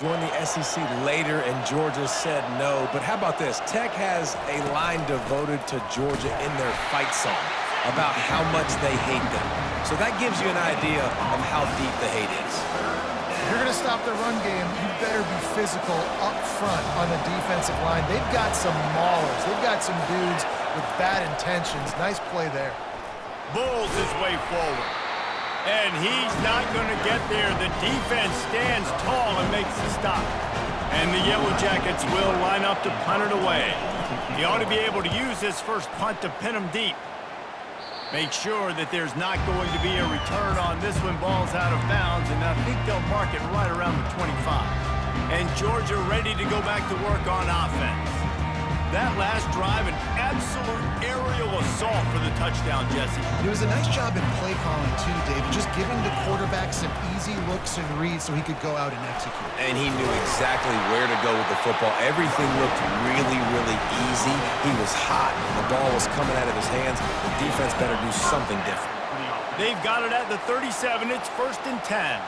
Joined the SEC later, and Georgia said no. But how about this? Tech has a line devoted to Georgia in their fight song about how much they hate them. So that gives you an idea of how deep the hate is. If you're going to stop the run game, you better be physical up front on the defensive line. They've got some maulers. They've got some dudes with bad intentions. Nice play there. Bulls his way forward. And he's not going to get there. The defense stands tall and makes the stop. And the Yellow Jackets will line up to punt it away. He ought to be able to use this first punt to pin him deep. Make sure that there's not going to be a return on this when ball's out of bounds, and I think they'll mark it right around the 25. And Georgia ready to go back to work on offense. That last drive, an absolute aerial assault for the touchdown, Jesse. It was a nice job in play calling, too, David. Just giving the quarterback some easy looks and reads so he could go out and execute. And he knew exactly where to go with the football. Everything looked really, really easy. He was hot. The ball was coming out of his hands. The defense better do something different. They've got it at the 37. It's 1st and 10.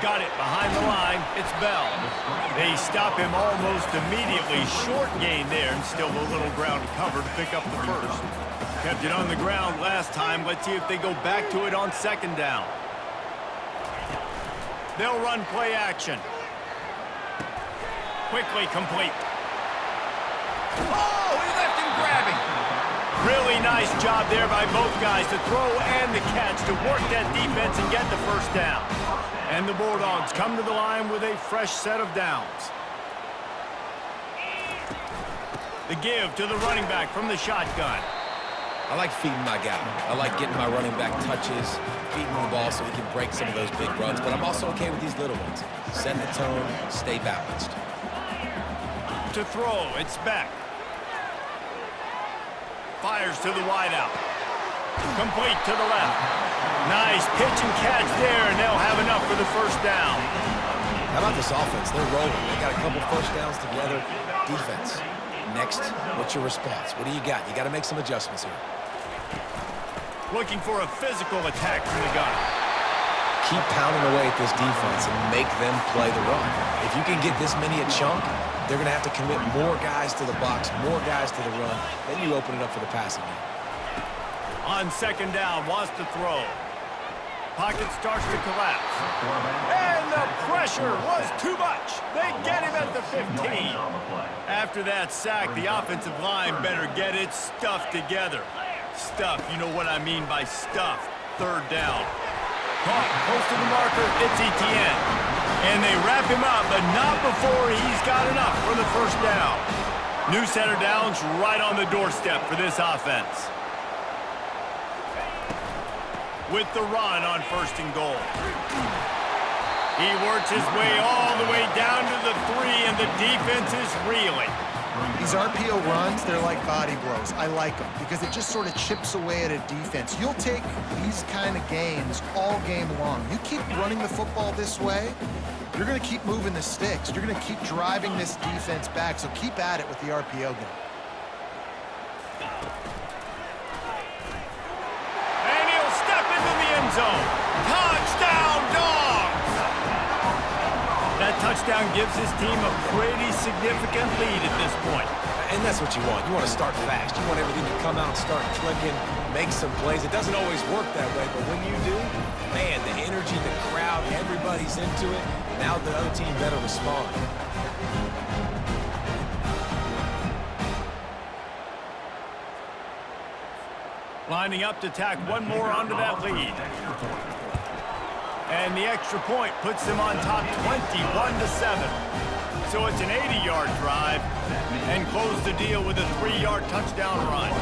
Got it behind the line. It's Bell. They stop him almost immediately. Short gain there, and still a little ground cover to pick up the first. Kept it on the ground last time. Let's see if they go back to it on 2nd down. They'll run play action. Quickly complete. Oh, he left him grabbing. Really nice job there by both guys to throw and the catch to work that defense and get the first down. And the Bulldogs come to the line with a fresh set of downs. The give to the running back from the shotgun. I like feeding my guy. I like getting my running back touches, feeding the ball so he can break some of those big runs. But I'm also okay with these little ones. Set the tone, stay balanced. To throw, it's Beck. Fires to the wideout. Complete to the left. Nice pitch and catch there, and they'll have enough for the first down. How about this offense? They're rolling. They got a couple first downs together. Defense. Next, what's your response? What do you got? You got to make some adjustments here. Looking for a physical attack from the gun. Keep pounding away at this defense and make them play the run. If you can get this many a chunk, they're going to have to commit more guys to the box, more guys to the run. Then you open it up for the passing game. On 2nd down, wants to throw. Pocket starts to collapse. And the pressure was too much. They get him at the 15. After that sack, the offensive line better get its stuff together. Stuff, you know what I mean by stuff. 3rd down. Caught close to the marker, it's Etienne. And they wrap him up, but not before he's got enough for the first down. New set of downs right on the doorstep for this offense. With the run on 1st and goal. He works his way all the way down to the 3, and the defense is reeling. These RPO runs, they're like body blows. I like them because it just sort of chips away at a defense. You'll take these kind of gains all game long. You keep running the football this way, you're going to keep moving the sticks. You're going to keep driving this defense back, so keep at it with the RPO game. Zone. Touchdown, Dogs! That touchdown gives his team a pretty significant lead at this point. And that's what you want. You want to start fast. You want everything to come out and start clicking, make some plays. It doesn't always work that way, but when you do, man, the energy, the crowd, everybody's into it. Now the other team better respond. Lining up to tack one more onto that lead. And the extra point puts them on top 21-7. So it's an 80-yard drive and close the deal with a 3-yard touchdown run.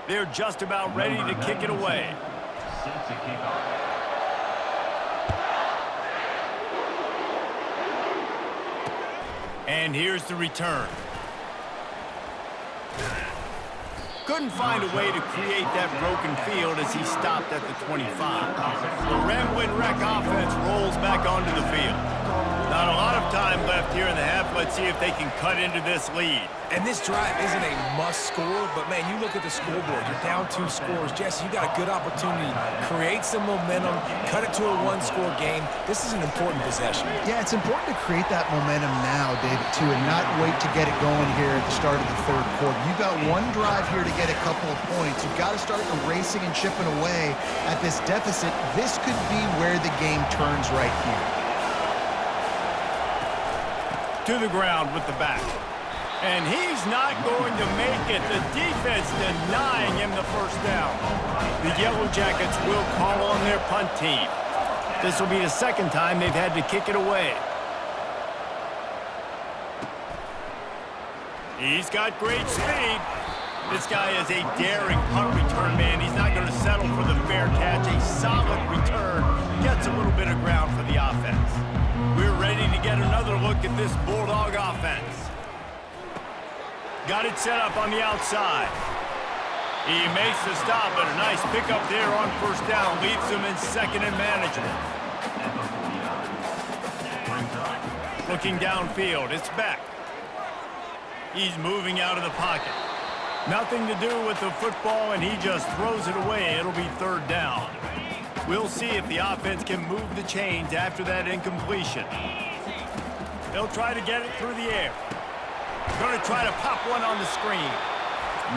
They're just about ready to kick it away. And here's the return. Couldn't find a way to create that broken field as he stopped at the 25. The Ramblin' Wreck offense rolls back onto the field. Not a lot of time left here in the half. Let's see if they can cut into this lead. And this drive isn't a must score, but man, you look at the scoreboard, you're down 2 scores. Jesse, you got a good opportunity. Create some momentum, cut it to a 1-score game. This is an important possession. Yeah, it's important to create that momentum now, David, too, and not wait to get it going here at the start of the third quarter. You've got one drive here to get a couple of points. You've got to start erasing and chipping away at this deficit. This could be where the game turns right here. To the ground with the back. And he's not going to make it. The defense denying him the first down. The Yellow Jackets will call on their punt team. This will be the second time they've had to kick it away. He's got great speed. This guy is a daring punt return man. He's not going to settle for the fair catch. A solid return. Gets a little bit of ground for the offense. We're ready to get another look at this Bulldog offense. Got it set up on the outside. He makes the stop, but a nice pickup there on first down. Leaves him in second and manageable. Looking downfield, it's Beck. He's moving out of the pocket. Nothing to do with the football, and he just throws it away. It'll be third down. We'll see if the offense can move the chains after that incompletion. They'll try to get it through the air. Going to try to pop one on the screen.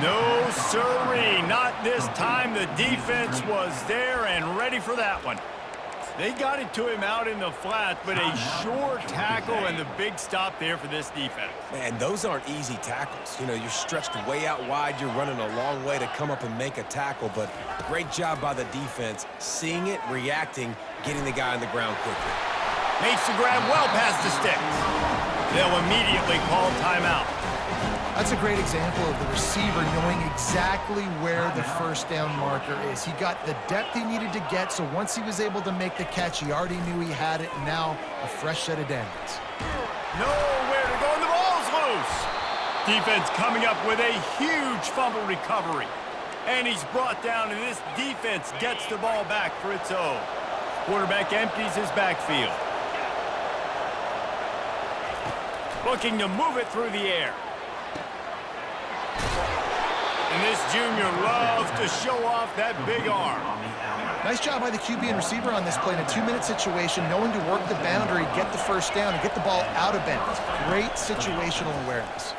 No, sirree, not this time. The defense was there and ready for that one. They got it to him out in the flat, but a short tackle and the big stop there for this defense. Man, those aren't easy tackles. You know, you're stretched way out wide. You're running a long way to come up and make a tackle, but great job by the defense. Seeing it, reacting, getting the guy on the ground quickly. Makes the grab well past the sticks. They'll immediately call timeout. That's a great example of the receiver knowing exactly where the first down marker is. He got the depth he needed to get, so once he was able to make the catch, he already knew he had it, and now a fresh set of downs. Nowhere to go, and the ball's loose. Defense coming up with a huge fumble recovery. And he's brought down, and this defense gets the ball back for its own. Quarterback empties his backfield. Looking to move it through the air. And this junior loves to show off that big arm. Nice job by the QB and receiver on this play in a 2-minute situation, knowing to work the boundary, get the first down, and get the ball out of bounds. Great situational awareness.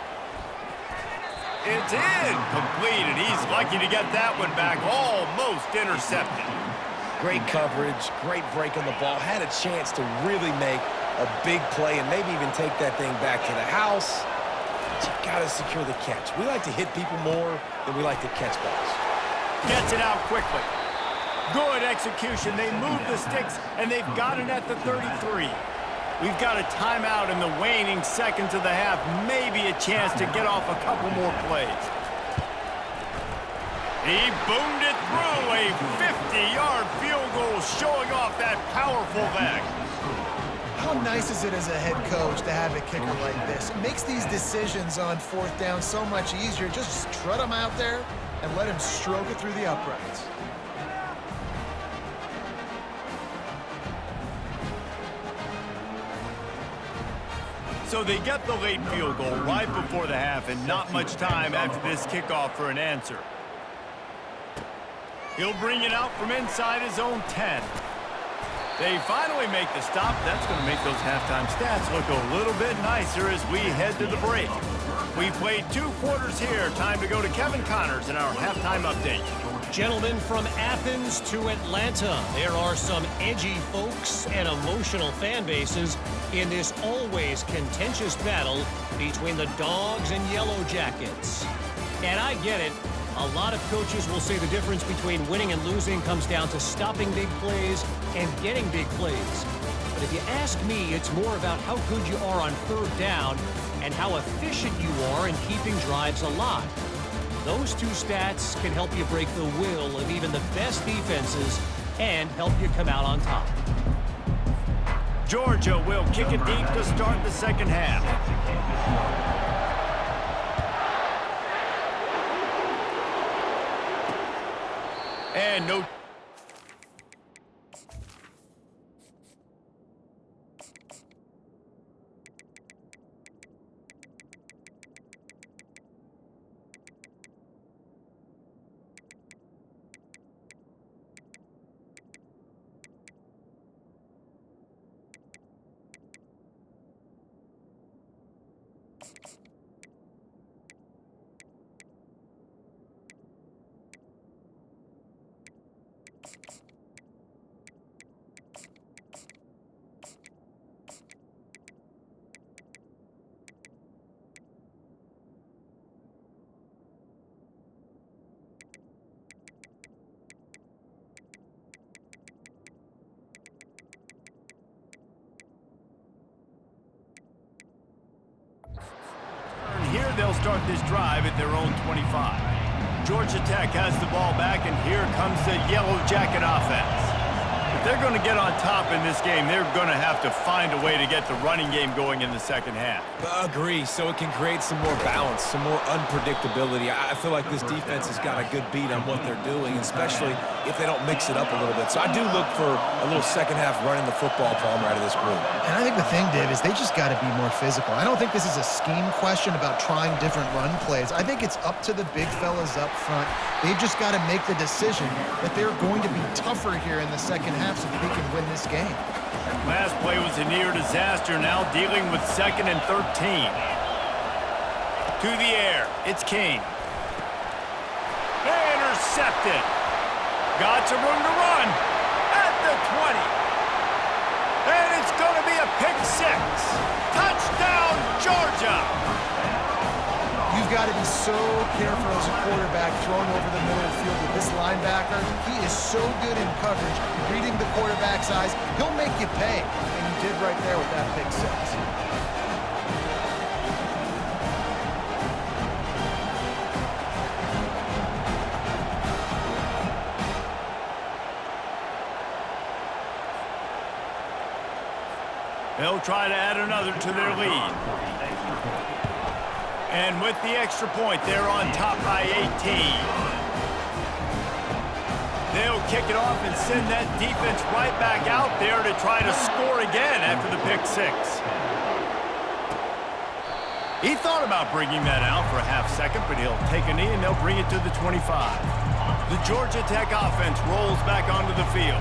It's incomplete, and he's lucky to get that one back, almost intercepted. Great coverage, great break on the ball. Had a chance to really make a big play and maybe even take that thing back to the house. But you got to secure the catch. We like to hit people more than we like to catch balls. Gets it out quickly. Good execution. They move the sticks, and they've got it at the 33. We've got a timeout in the waning seconds of the half. Maybe a chance to get off a couple more plays. He boomed it through. A 50-yard field goal showing off that powerful leg. How nice is it as a head coach to have a kicker like this? It makes these decisions on fourth down so much easier. Just strut him out there and let him stroke it through the uprights. So they get the late field goal right before the half, and not much time after this kickoff for an answer. He'll bring it out from inside his own 10. They finally make the stop. That's going to make those halftime stats look a little bit nicer as we head to the break. We've played 2 quarters here. Time to go to Kevin Connors in our halftime update. Gentlemen, from Athens to Atlanta, there are some edgy folks and emotional fan bases in this always contentious battle between the Dogs and Yellow Jackets. And I get it. A lot of coaches will say the difference between winning and losing comes down to stopping big plays and getting big plays. But if you ask me, it's more about how good you are on third down and how efficient you are in keeping drives alive. Those 2 stats can help you break the will of even the best defenses and help you come out on top. Georgia will kick it deep to start the second half. And no... Here they'll start this drive at their own 25. Georgia Tech has the ball back, and here comes the Yellow Jacket offense. If they're going to get on top in this game, they're going to have to find a way to get the running game going in the second half. Agree, so it can create some more balance, some more unpredictability. I feel like this defense has got a good beat on what they're doing, especially if they don't mix it up a little bit. So I do look for a little second half running the football palm out of this group. And I think the thing, Dave, is they just got to be more physical. I don't think this is a scheme question about trying different run plays. I think it's up to the big fellas up front. They've just got to make the decision that they're going to be tougher here in the second half so that they can win this game. Last play was a near disaster, now dealing with 2nd and 13. To the air, it's King. Intercepted. Got some room to run at the 20. And it's going to be a pick 6. Touchdown, Georgia! You've got to be so careful as a quarterback throwing over the middle of the field with this linebacker. He is so good in coverage, reading the quarterback's eyes. He'll make you pay, and he did right there with that pick 6. They'll try to add another to their lead. And with the extra point, they're on top by 18. They'll kick it off and send that defense right back out there to try to score again after the pick 6. He thought about bringing that out for a half second, but he'll take a knee and they'll bring it to the 25. The Georgia Tech offense rolls back onto the field.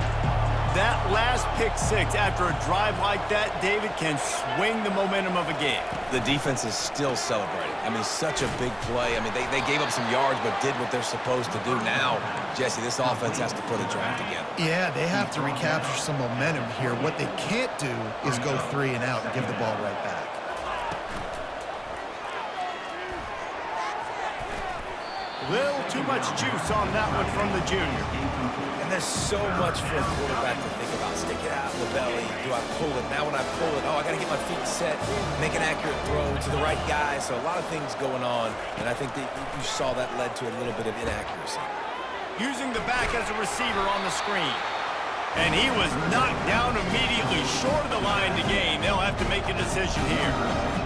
That last pick 6 after a drive like that, David, can swing the momentum of a game. The defense is still celebrating. I mean, such a big play. I mean, they gave up some yards but did what they're supposed to do. Now, Jesse, this offense has to put a drive together. Yeah, they have to recapture some momentum here. What they can't do is go 3 and out and give the ball right back. Little too much juice on that one from the junior. And there's so much for a quarterback to think about. Stick it out in the belly. Do I pull it? Now when I pull it, I got to get my feet set, make an accurate throw to the right guy. So a lot of things going on, and I think that you saw that led to a little bit of inaccuracy. Using the back as a receiver on the screen. And he was knocked down immediately short of the line to gain. They'll have to make a decision here.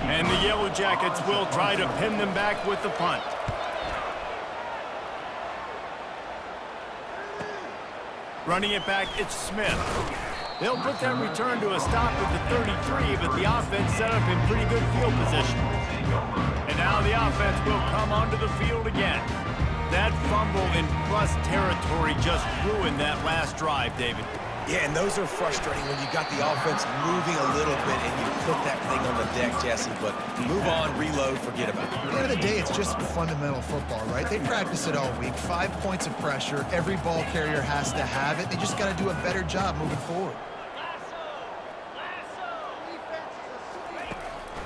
And the Yellow Jackets will try to pin them back with the punt. Running it back, it's Smith. They'll put that return to a stop at the 33, but the offense set up in pretty good field position. And now the offense will come onto the field again. That fumble in plus territory just ruined that last drive, David. Yeah, and those are frustrating when you got the offense moving a little bit and you put that thing on the deck, Jesse. But move on, reload, forget about it. At the end of the day, it's just fundamental football, right? They practice it all week. 5 points of pressure. Every ball carrier has to have it. They just got to do a better job moving forward.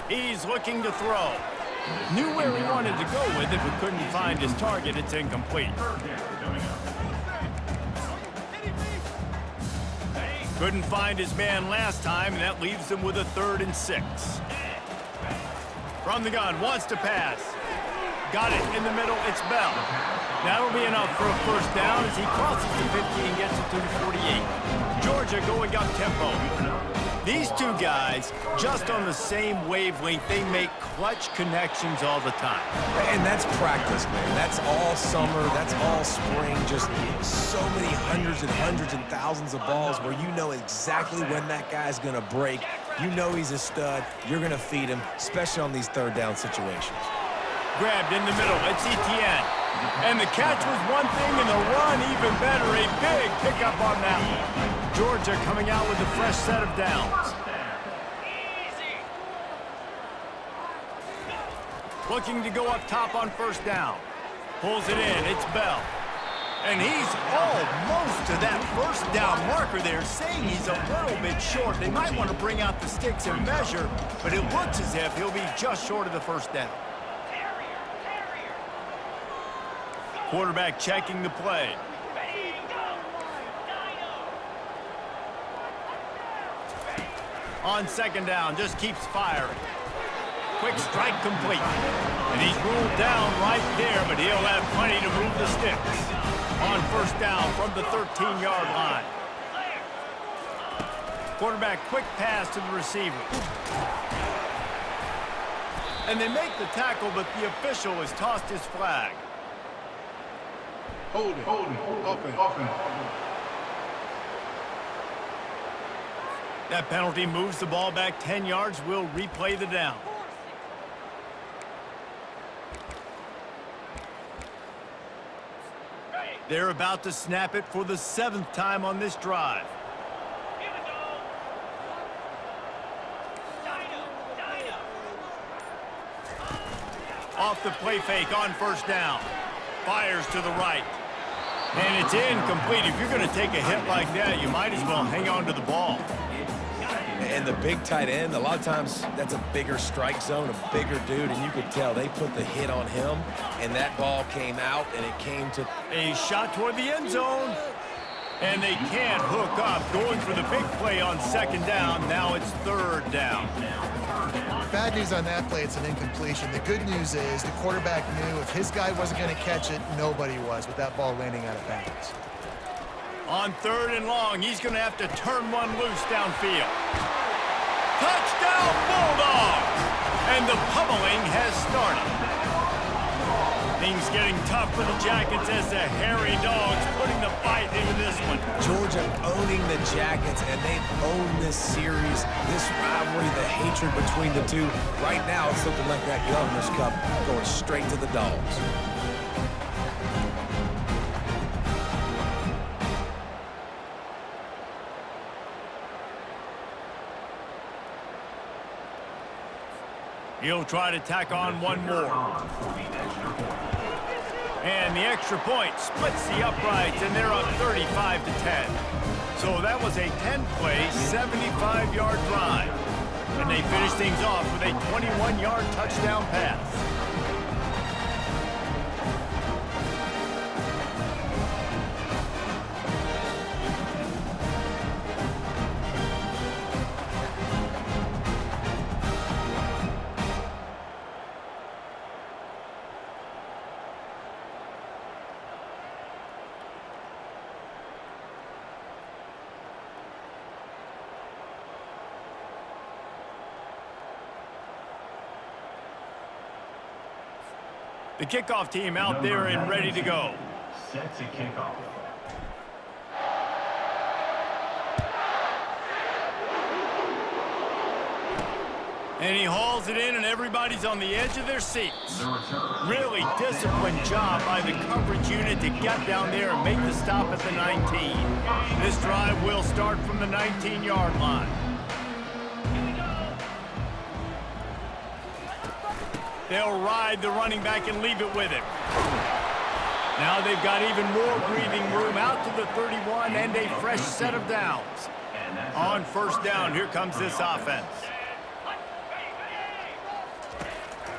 He's looking to throw. Knew where he wanted to go with it, but couldn't find his target. It's incomplete. Couldn't find his man last time, and that leaves him with a 3rd and 6. From the gun, wants to pass. Got it in the middle, it's Bell. That'll be enough for a first down as he crosses the 50 and gets it to the 48. Georgia going up tempo. These two guys, just on the same wavelength, they make clutch connections all the time. And that's practice, man. That's all summer. That's all spring. Just so many hundreds and thousands of balls where you know exactly when that guy's going to break. You know he's a stud. You're going to feed him, especially on these third down situations. Grabbed in the middle. It's Etienne. And the catch was one thing, and the run even better. A big pickup on that one. Georgia coming out with a fresh set of downs. Looking to go up top on first down. Pulls it in. It's Bell. And he's almost to that first down marker there, saying he's a little bit short. They might want to bring out the sticks and measure, but it looks as if he'll be just short of the first down. Quarterback checking the play. On second down, just keeps firing. Quick strike complete. And he's ruled down right there, but he'll have plenty to move the sticks. On first down from the 13-yard line. Quarterback quick pass to the receiver. And they make the tackle, but the official has tossed his flag. Holding. Offense. That penalty moves the ball back 10 yards. We'll replay the down. They're about to snap it for the 7th time on this drive. Off the play fake on first down. Fires to the right. And it's incomplete. If you're going to take a hit like that, you might as well hang on to the ball. And the big tight end, a lot of times that's a bigger strike zone, a bigger dude, and you could tell they put the hit on him, and that ball came out, and it came to... A shot toward the end zone. And they can't hook up. Going for the big play on second down. Now it's third down. Bad news on that play, it's an incompletion. The good news is the quarterback knew if his guy wasn't going to catch it, nobody was with that ball landing out of bounds. On third and long, he's going to have to turn one loose downfield. Touchdown Bulldogs! And the pummeling has started. Things getting tough for the Jackets as the hairy dogs putting the fight into this one. Georgia owning the Jackets, and they've owned this series, this rivalry, the hatred between the two. Right now, it's looking like that Governor's Cup going straight to the Dogs. He'll try to tack on one more. And the extra point splits the uprights, and they're up 35-10. So that was a 10-play, 75-yard drive. And they finish things off with a 21-yard touchdown pass. The kickoff team out there and ready to go. Set to kickoff. And he hauls it in, and everybody's on the edge of their seats. Really disciplined job by the coverage unit to get down there and make the stop at the 19. This drive will start from the 19-yard line. They'll ride the running back and leave it with him. Now they've got even more breathing room out to the 31 and a fresh set of downs. On first down, here comes this offense.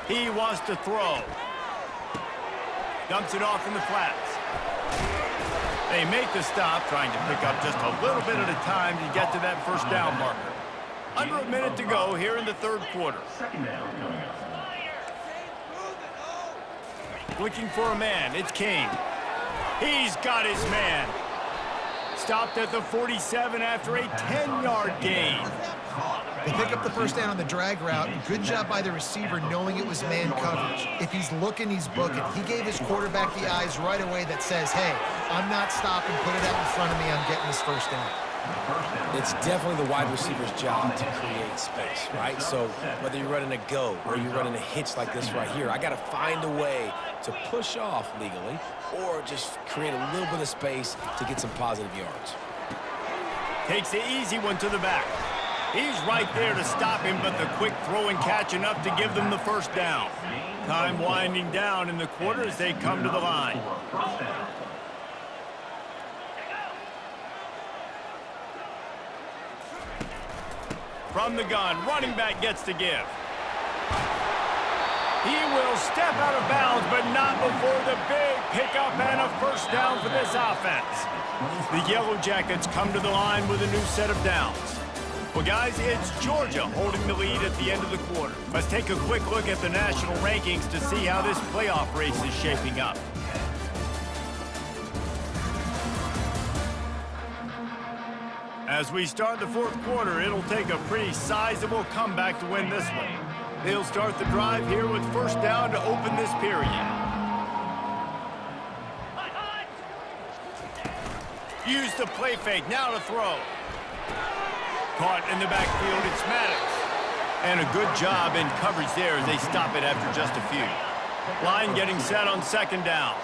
He wants to throw. Dumps it off in the flats. They make the stop, trying to pick up just a little bit at a time to get to that first down marker. Under a minute to go here in the third quarter. Second down coming up. Looking for a man, it's Kane. He's got his man. Stopped at the 47 after a 10-yard gain. They pick up the first down on the drag route. Good job by the receiver knowing it was man coverage. If he's looking, he's booking. He gave his quarterback the eyes right away that says, hey, I'm not stopping, put it out in front of me, I'm getting this first down. It's definitely the wide receiver's job to create space, right? So whether you're running a go or you're running a hitch like this right here, I got to find a way to push off legally or just create a little bit of space to get some positive yards. Takes the easy one to the back. He's right there to stop him, but the quick throw and catch enough to give them the first down. Time winding down in the quarter as they come to the line. From the gun, running back gets to give. He will step out of bounds, but not before the big pickup and a first down for this offense. The Yellow Jackets come to the line with a new set of downs. Well, guys, it's Georgia holding the lead at the end of the quarter. Let's take a quick look at the national rankings to see how this playoff race is shaping up. As we start the fourth quarter, it'll take a pretty sizable comeback to win this one. They'll start the drive here with first down to open this period. Use the play fake, now to throw. Caught in the backfield, it's Maddox. And a good job in coverage there as they stop it after just a few. Line getting set on second down.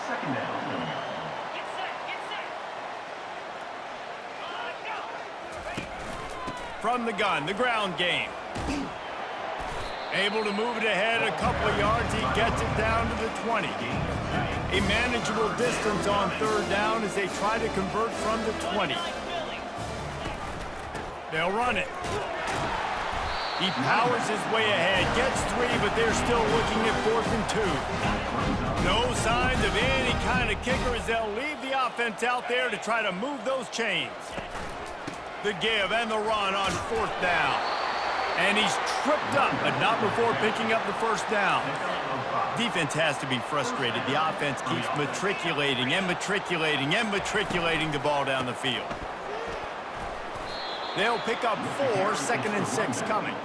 From the gun, the ground game. Able to move it ahead a couple of yards, he gets it down to the 20. A manageable distance on third down as they try to convert from the 20. They'll run it. He powers his way ahead, gets 3, but they're still looking at 4th and 2. No signs of any kind of kicker as they'll leave the offense out there to try to move those chains. The give and the run on 4th down. And he's tripped up, but not before picking up the first down. Defense has to be frustrated. The offense keeps matriculating and matriculating and matriculating the ball down the field. They'll pick up 4, 2nd and 6 coming.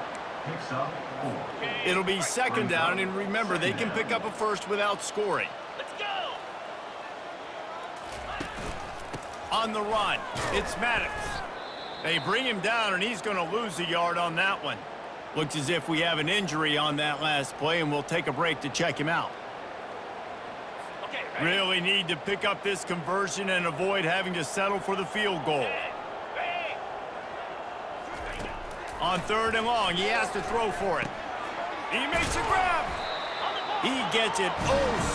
It'll be second down, and remember, they can pick up a first without scoring. Let's go! On the run, it's Maddox. They bring him down, and he's going to lose a yard on that one. Looks as if we have an injury on that last play, and we'll take a break to check him out. Really need to pick up this conversion and avoid having to settle for the field goal. On 3rd and long, he has to throw for it. He makes a grab. He gets it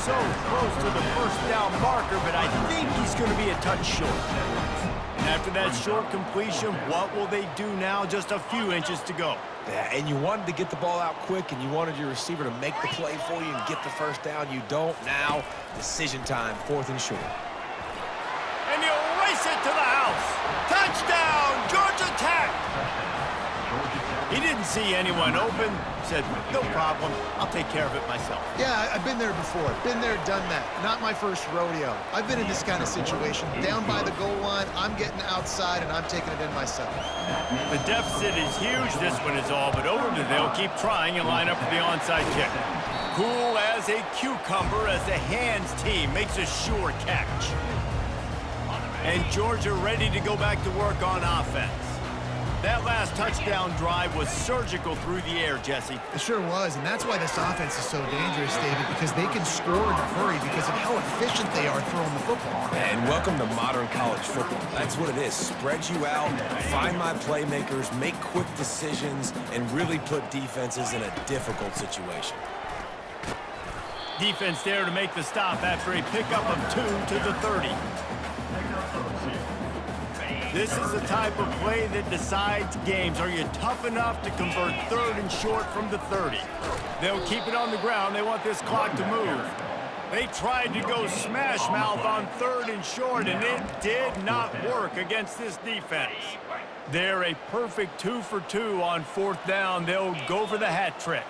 so close to the first down marker, but I think he's going to be a touch short. And after that short completion, what will they do now? Just a few inches to go. Yeah, and you wanted to get the ball out quick, and you wanted your receiver to make the play for you and get the first down. You don't now. Decision time, 4th and short. And he'll race it to the house. Touchdown, Georgia Tech! He didn't see anyone open. Said, no problem. I'll take care of it myself. Yeah, I've been there before. Been there, done that. Not my first rodeo. I've been in this kind of situation. Down by the goal line, I'm getting outside, and I'm taking it in myself. The deficit is huge. This one is all but over. They'll keep trying and line up for the onside kick. Cool as a cucumber as the hands team makes a sure catch. And Georgia ready to go back to work on offense. That last touchdown drive was surgical through the air, Jesse. It sure was, and that's why this offense is so dangerous, David, because they can score in a hurry because of how efficient they are throwing the football. And welcome to modern college football. That's what it is. Spread you out, find my playmakers, make quick decisions, and really put defenses in a difficult situation. Defense there to make the stop after a pickup of 2 to the 30. This is the type of play that decides games. Are you tough enough to convert 3rd and short from the 30? They'll keep it on the ground. They want this clock to move. They tried to go smash mouth on 3rd and short, and it did not work against this defense. They're a perfect 2 for 2 on 4th down. They'll go for the hat trick.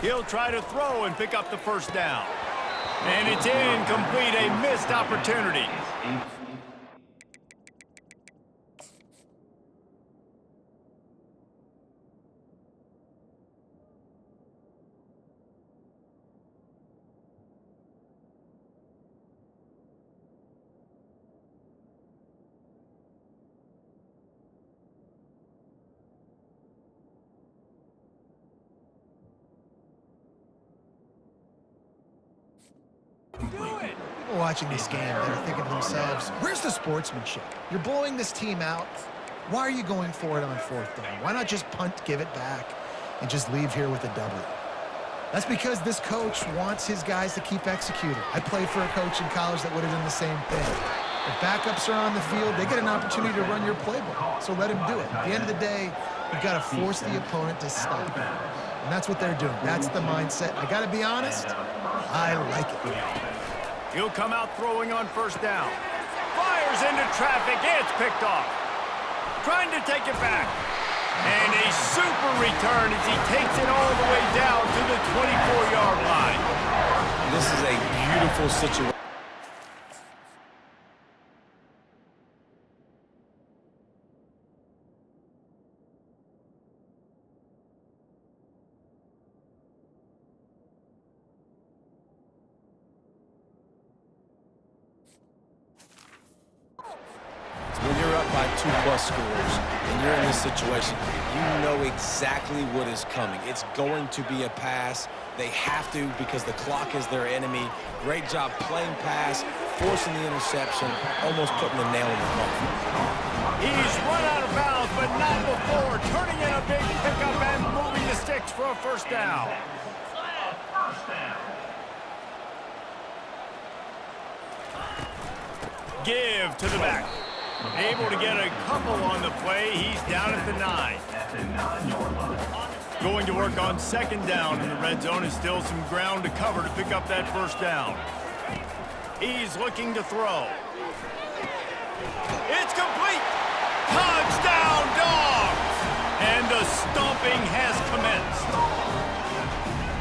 He'll try to throw and pick up the first down. And it's incomplete, a missed opportunity. watching this game that are thinking to themselves, where's the sportsmanship? You're blowing this team out. Why are you going for it on 4th down? Why not just punt, give it back, and just leave here with a W? That's because this coach wants his guys to keep executing. I played for a coach in college that would have done the same thing. If backups are on the field, they get an opportunity to run your playbook, so let him do it. At the end of the day, you've got to force the opponent to stop. And that's what they're doing. That's the mindset. I got to be honest, I like it. He'll come out throwing on 1st down. Fires into traffic. It's picked off. Trying to take it back. And a super return as he takes it all the way down to the 24-yard line. This is a beautiful situation. When you're up by 2+ scores and you're in this situation, you know exactly what is coming. It's going to be a pass. They have to because the clock is their enemy. Great job playing pass, forcing the interception, almost putting the nail in the coffin. He's run out of bounds, but not before. Turning in a big pickup and moving the sticks for a 1st down. Give to the back. Able to get a couple on the play. He's down at the 9. Going to work on 2nd down in the red zone, and still some ground to cover to pick up that 1st down. He's looking to throw. It's complete. Touchdown, Dogs! And the stomping has commenced.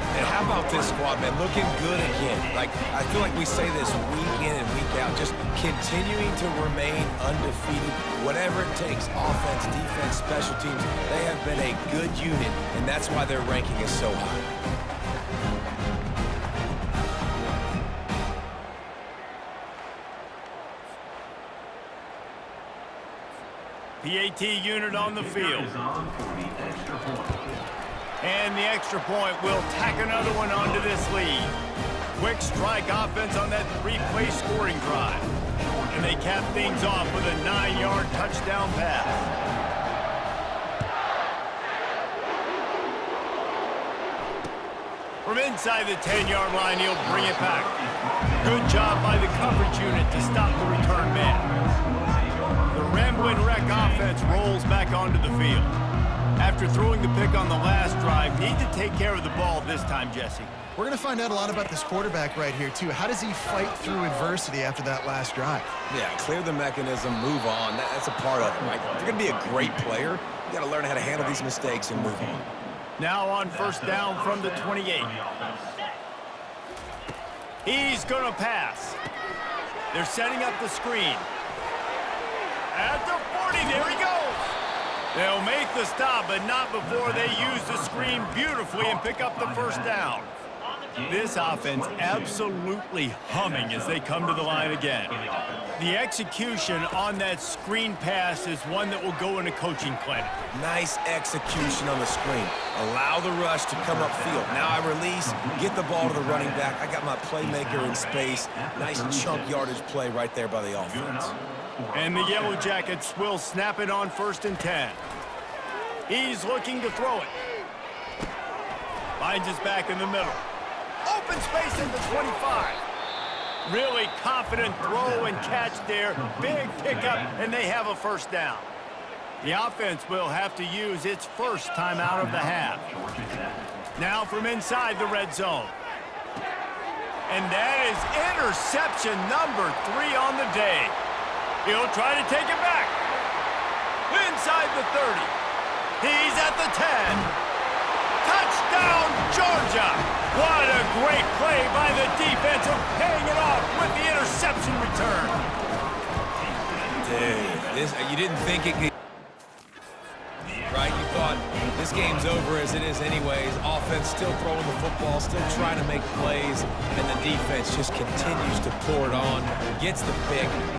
And how about this squad, man? Looking good again. Like, I feel like we say this week in and week out, just continuing to remain undefeated, whatever it takes, offense, defense, special teams. They have been a good unit, and that's why their ranking is so high. PAT unit on the field. And the extra point will tack another one onto this lead. Quick strike offense on that 3-play scoring drive. And they cap things off with a 9-yard touchdown pass. From inside the 10-yard line, he'll bring it back. Good job by the coverage unit to stop the return man. The Ramblin' Wreck offense rolls back onto the field. After throwing the pick on the last drive, need to take care of the ball this time, Jesse. We're going to find out a lot about this quarterback right here, too. How does he fight through adversity after that last drive? Yeah, clear the mechanism, move on. That's a part of it, right? If you're going to be a great player, you got to learn how to handle these mistakes and move on. Now on 1st down from the 28. He's going to pass. They're setting up the screen. At the 40, there he goes. They'll make the stop, but not before they use the screen beautifully and pick up the 1st down. This offense absolutely humming as they come to the line again. The execution on that screen pass is one that will go in a coaching clinic. Nice execution on the screen. Allow the rush to come upfield. Now I release, get the ball to the running back. I got my playmaker in space. Nice chunk yardage play right there by the offense. And the Yellow Jackets will snap it on 1st and 10. He's looking to throw it. Finds his back in the middle. Open space at the 25. Really confident throw and catch there. Big pickup, and they have a 1st down. The offense will have to use its first timeout of the half. Now from inside the red zone. And that is interception number 3 on the day. He'll try to take it back. Inside the 30. He's at the 10. Touchdown, Georgia! What a great play by the defense of paying it off with the interception return. Dude, you didn't think it could... Right? You thought this game's over as it is anyways. Offense still throwing the football, still trying to make plays, and the defense just continues to pour it on, gets the pick.